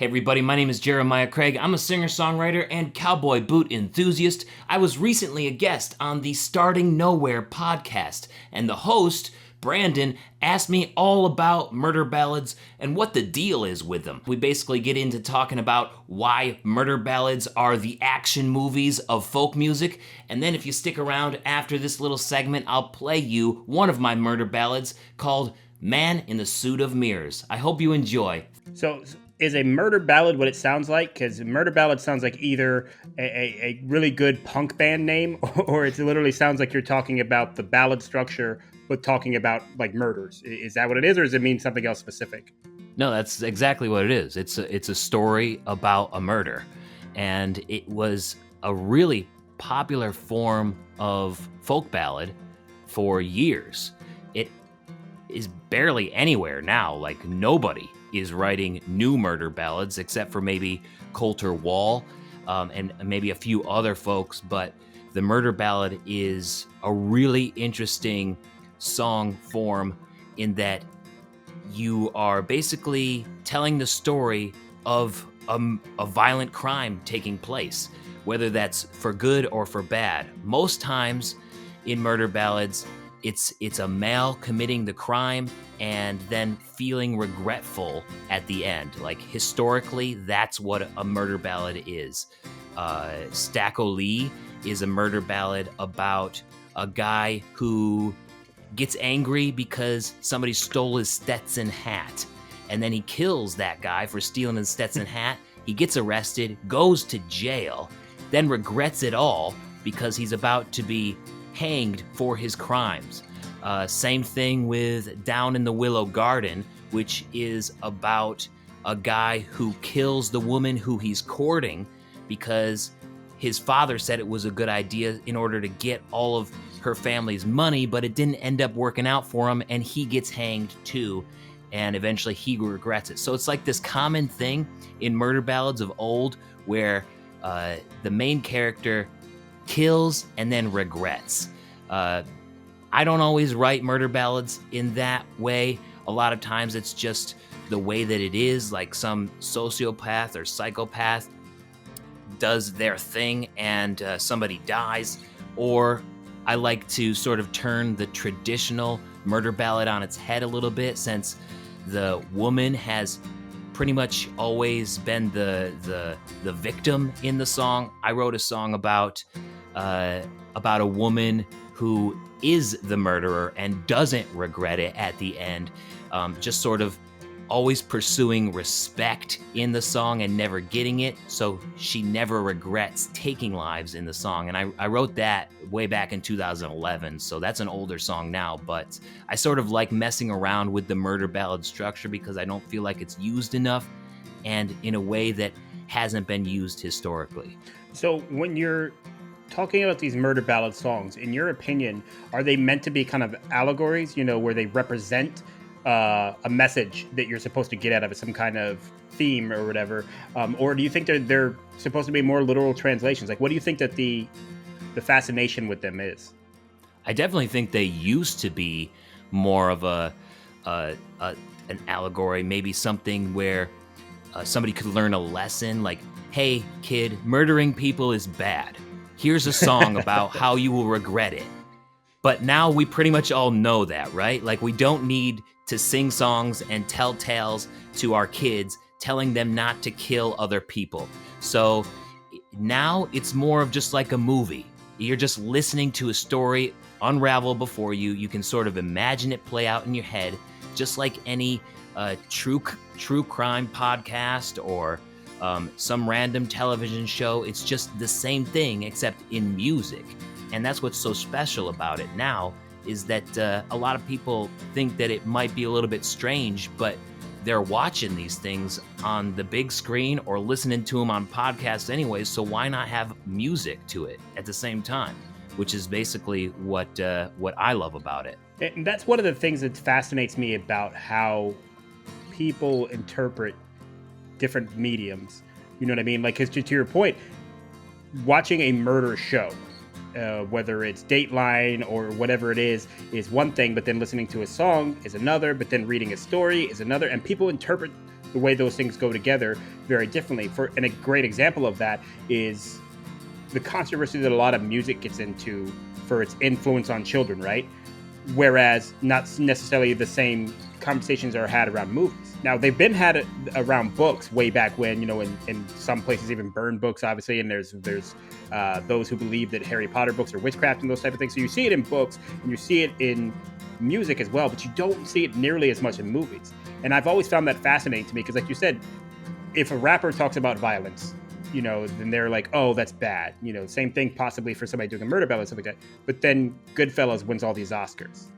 Hey everybody, my name is Jeremiah Craig. I'm a singer-songwriter and cowboy boot enthusiast. I was recently a guest on the Starting Nowhere podcast, and the host, Brandon, asked me all about murder ballads and what the deal is with them. We basically get into talking about why murder ballads are the action movies of folk music, and then if you stick around after this little segment, I'll play you one of my murder ballads called Man in the Suit of Mirrors. I hope you enjoy. So is a murder ballad what it sounds like? Because murder ballad sounds like either a really good punk band name or it literally sounds like you're talking about the ballad structure but talking about like murders. Is that what it is, or does it mean something else specific? No, that's exactly what it is. It's a story about a murder, and it was a really popular form of folk ballad for years. It is barely anywhere now. Like, nobody is writing new murder ballads except for maybe Coulter Wall and maybe a few other folks, but the murder ballad is a really interesting song form in that you are basically telling the story of a violent crime taking place, whether that's for good or for bad. Most times in murder ballads, it's a male committing the crime and then feeling regretful at the end. Like, historically, that's what a murder ballad is. Stacko Lee is a murder ballad about a guy who gets angry because somebody stole his Stetson hat, and then he kills that guy for stealing his Stetson hat. He gets arrested, goes to jail, then regrets it all because he's about to be hanged for his crimes. Same thing with Down in the Willow Garden, which is about a guy who kills the woman who he's courting because his father said it was a good idea in order to get all of her family's money, but it didn't end up working out for him, and he gets hanged too, and eventually he regrets it. So it's like this common thing in murder ballads of old where the main character kills and then regrets. I don't always write murder ballads in that way. A lot of times it's just the way that it is, like some sociopath or psychopath does their thing and somebody dies. Or I like to sort of turn the traditional murder ballad on its head a little bit, since the woman has pretty much always been the victim in the song. I wrote a song about a woman who is the murderer and doesn't regret it at the end, just sort of always pursuing respect in the song and never getting it, so she never regrets taking lives in the song. And I wrote that way back in 2011, so that's an older song now, but I sort of like messing around with the murder ballad structure because I don't feel like it's used enough and in a way that hasn't been used historically. So when you're talking about these murder ballad songs, in your opinion, are they meant to be kind of allegories, where they represent a message that you're supposed to get out of it, some kind of theme or whatever, or do you think they're supposed to be more literal translations? Like, what do you think that the fascination with them is? I definitely think they used to be more of an allegory, maybe something where somebody could learn a lesson, like, hey kid, murdering people is bad. Here's a song about how you will regret it. But now we pretty much all know that, right? Like, we don't need to sing songs and tell tales to our kids telling them not to kill other people. So now it's more of just like a movie. You're just listening to a story unravel before you. You can sort of imagine it play out in your head, just like any true crime podcast or some random television show. It's just the same thing except in music. And that's what's so special about it now, is that a lot of people think that it might be a little bit strange, but they're watching these things on the big screen or listening to them on podcasts anyways, so why not have music to it at the same time? Which is basically what I love about it. And that's one of the things that fascinates me about how people interpret different mediums. You know what I mean? Like, 'cause to your point, watching a murder show, whether it's Dateline or whatever it is one thing, but then listening to a song is another, but then reading a story is another, and people interpret the way those things go together very differently. And a great example of that is the controversy that a lot of music gets into for its influence on children, right? Whereas not necessarily the same conversations are had around movies. Now, they've been had around books way back when, in some places even burn books, obviously, and there's those who believe that Harry Potter books are witchcraft and those type of things. So you see it in books and you see it in music as well, but you don't see it nearly as much in movies. And I've always found that fascinating to me because, like you said, if a rapper talks about violence, then they're like, oh, that's bad. Same thing possibly for somebody doing a murder ballad, something like that. But then Goodfellas wins all these Oscars.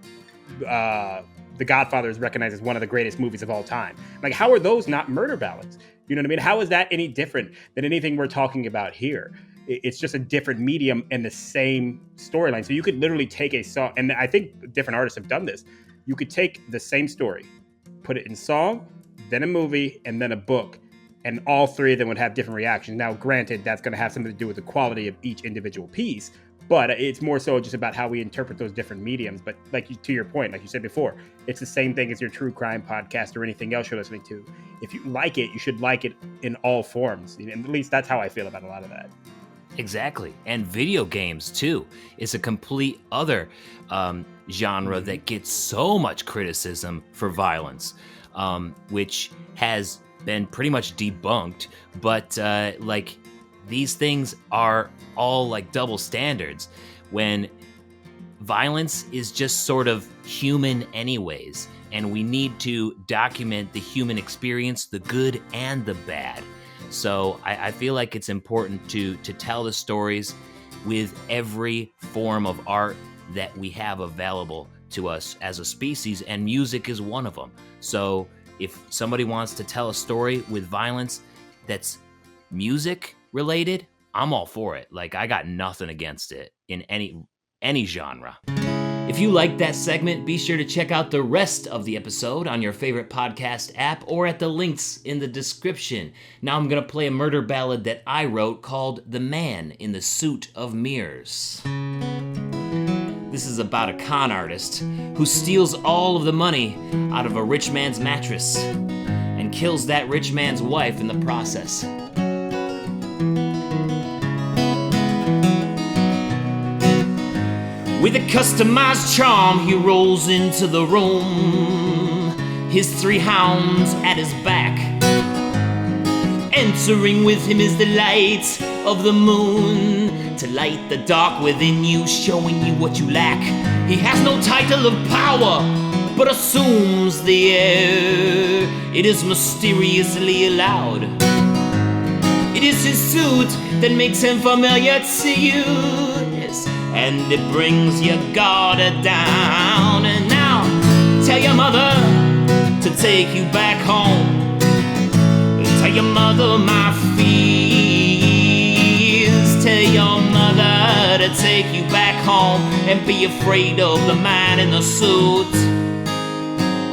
The Godfather is recognized as one of the greatest movies of all time. Like, how are those not murder ballads? You know what I mean? How is that any different than anything we're talking about here? It's just a different medium and the same storyline. So you could literally take a song, and I think different artists have done this. You could take the same story, put it in song, then a movie, and then a book. And all three of them would have different reactions. Now, granted, that's going to have something to do with the quality of each individual piece, but it's more so just about how we interpret those different mediums. But to your point, like you said before, it's the same thing as your true crime podcast or anything else you're listening to. If you like it, you should like it in all forms. And at least that's how I feel about a lot of that. Exactly. And video games, too, is a complete other genre that gets so much criticism for violence, which has been pretty much debunked. But these things are all like double standards when violence is just sort of human anyways. And we need to document the human experience, the good and the bad. So I feel like it's important to tell the stories with every form of art that we have available to us as a species, and music is one of them. So if somebody wants to tell a story with violence that's music related, I'm all for it. Like, I got nothing against it in any genre. If you liked that segment, be sure to check out the rest of the episode on your favorite podcast app or at the links in the description. Now I'm going to play a murder ballad that I wrote called The Man in the Suit of Mirrors. This is about a con artist who steals all of the money out of a rich man's mattress and kills that rich man's wife in the process. With a customized charm, he rolls into the room, his 3 hounds at his back. Entering with him is the light of the moon, to light the dark within you, showing you what you lack. He has no title of power, but assumes the air. It is mysteriously allowed. It is his suit that makes him familiar to you, yes, and it brings your guard down. And now, tell your mother to take you back home. Tell your mother my fears. Tell your mother to take you back home, and be afraid of the man in the suit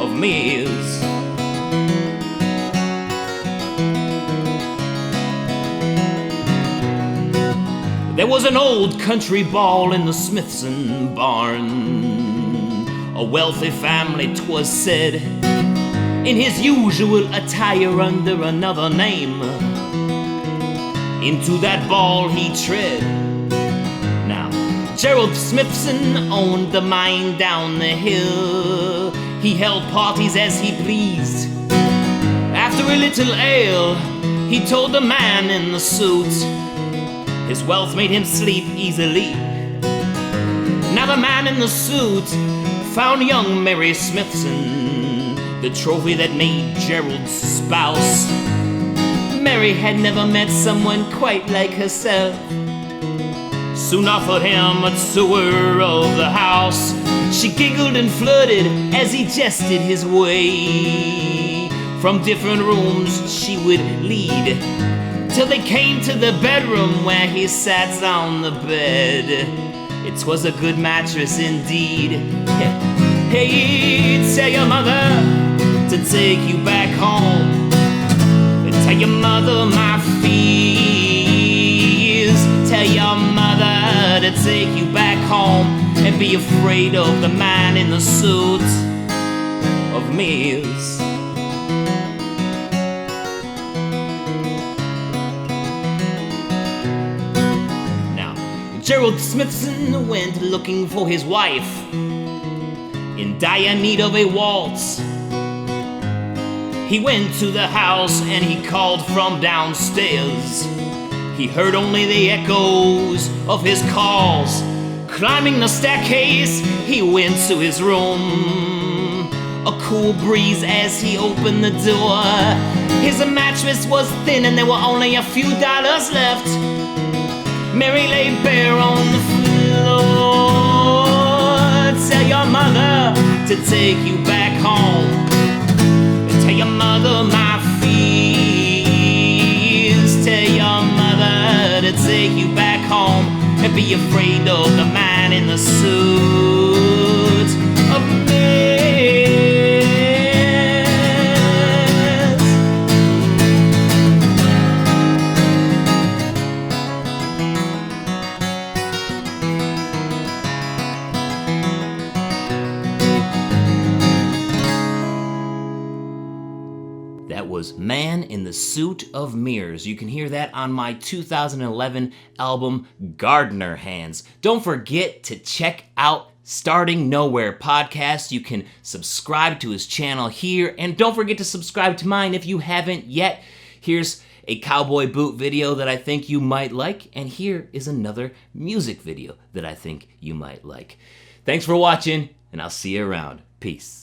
of mirrors. There was an old country ball in the Smithson barn. A wealthy family, 'twas said, in his usual attire under another name. Into that ball he tread. Now, Gerald Smithson owned the mine down the hill. He held parties as he pleased. After a little ale, he told the man in the suit his wealth made him sleep easily. Now the man in the suit found young Mary Smithson, the trophy that made Gerald's spouse. Mary had never met someone quite like herself. Soon offered him a tour of the house. She giggled and flirted as he jested his way. From different rooms she would lead, till they came to the bedroom where he sat on the bed. It was a good mattress indeed. Hey, tell your mother to take you back home. Tell your mother my fears. Tell your mother to take you back home, and be afraid of the man in the suit of mirrors. Gerald Smithson went looking for his wife in dire need of a waltz. He went to the house and he called from downstairs. He heard only the echoes of his calls. Climbing the staircase, he went to his room. A cool breeze as he opened the door. His mattress was thin and there were only a few dollars left. Mary lay bare on the floor. Tell your mother to take you back home. Tell your mother my fears. Tell your mother to take you back home. And be afraid of the man in the suit of mist. That was Man in the Suit of Mirrors. You can hear that on my 2011 album, Gardener Hands. Don't forget to check out Starting Nowhere podcast. You can subscribe to his channel here, and don't forget to subscribe to mine if you haven't yet. Here's a cowboy boot video that I think you might like, and here is another music video that I think you might like. Thanks for watching, and I'll see you around. Peace.